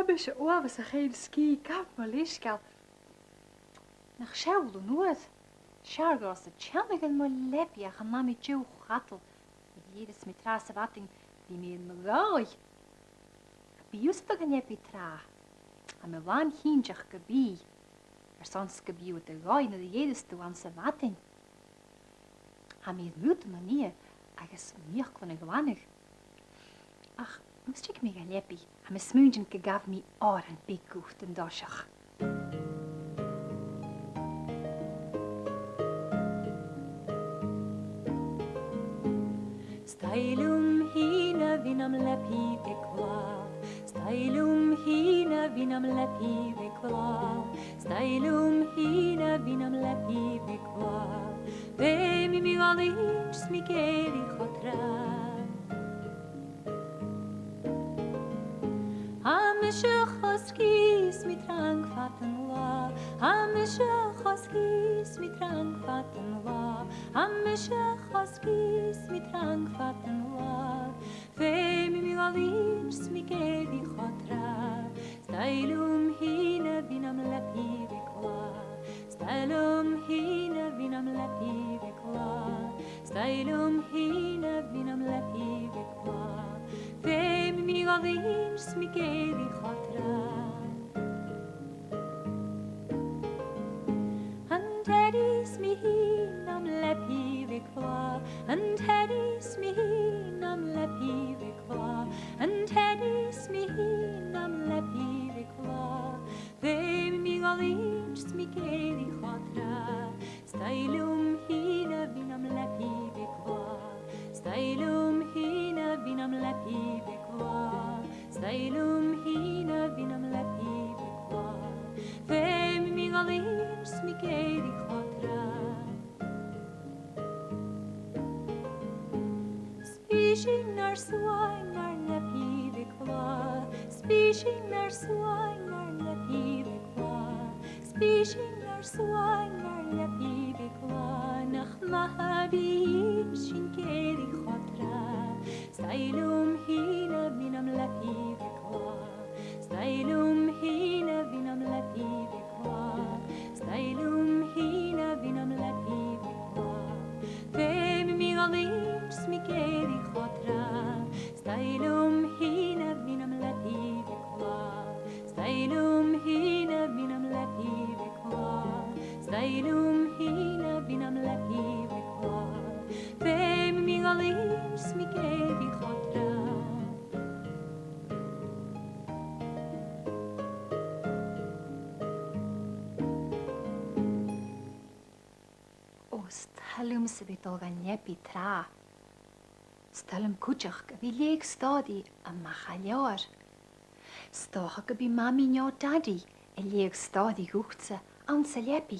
bis je oven ze geen ski kap maar lischkel. Nach schauwel nooit. Shargos de chanigen maar lepje gaan mami tjou gattel. Jedes met trase watting die meer me gaai. Biusta gan je pitra. En me waan hindjach gebi. Soms gebi uit de gaai na de jedes toe aan se watting. Ha me mute manier. Agus meer kon gewanig. Ach, moest ik me gaan lepje. En me smuntjen gaf me Orain biggoed en doshach. Stailum hina vinam lepi vikla. Stailum hina vinam lepi vikla. Stailum hina vinam lepi vikla. Vemi mi galinch smikeli khotra. Hamische choskis mit Trank vatten la. Hamische choskis mit Trank vatten la. Hamische choskis mit Trank vatten la. Vemi mi galinch smikeli khotra. Stailum hina vinam lepi vikla. Stailum hina vinam lepi vikla. Stailum hina vinam lepi vikla. Vemi mi galinch smikeli khotra. Antedis mi hinam lepi vikla. Antedis mi hinam lepi vikla. Antedis mi hinam lepi vikla. Vemi mi galinch smikeli khotra. Stailum hina vinam lepi vikla. Stailum hina vinam lepi vikla. Stailum hina vinam lepi vikla. Vemi mi galinch smikeli khotra. Spishing nar suai nar lepi vikla. Spishing nar suai nar lepi vikla. Spishing nar suai nar lepi vikla. Nach mahabim shinkeli khotra. Stailum hina vinam lepi vikla. Stailum hina vinam lepi vikla. Stailum hina vinam lepi vikla. Vemi mi galinch smikeli khotra. Stailum hina vinam lepi vikla. Stailum hina vinam lepi vikla. Stailum hina vinam lepi vikla. Vemi mi galinch smikeli khotra. Stalum se bit olga nepi tra. Stalum kutjach gabi leeg stadi a machaljar. Stocha gabi mami njo daddy e leeg stadi guchtse an se lepi.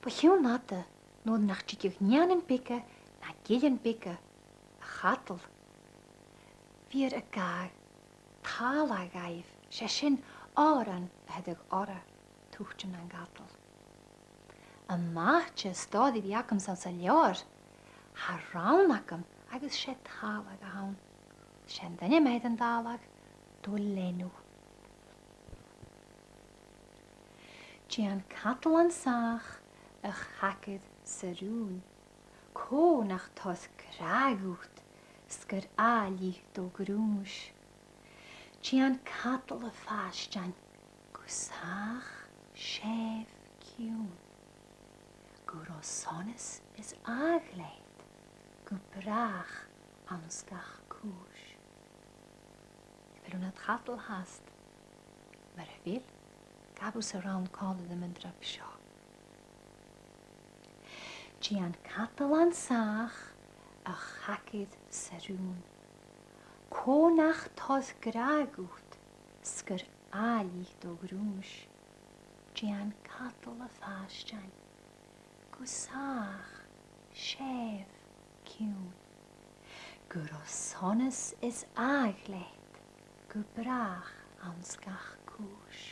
Bachio nate no nach chitjach njanen pikke na gillen pikke a gattel. Vier a gaar thala gaif sheshin Orain hedig ora tuchtjen an gattel. Een maatje stadi die akam san saljar. Haar raunakam agus sé talag a haun. Shen denne meiden dalag do lenu. Gian catalan sach a chakid sarún. Ko nach tos gragut skar ali do grúns. Gian catal a fasjan gusach shef kiun. Guro sonnes is aagleid, go brach anskach koers. Wil het gatel haast, maar wil, gabus around kalde de mendrap sha. Gian catalan sach, a chakid sarún. Ko nach tos gragut, skar ali do grúns. Gian catal a fasjan. Gusach, shef, kiun. Guro sonnes is aagleid, go brach anskach koers.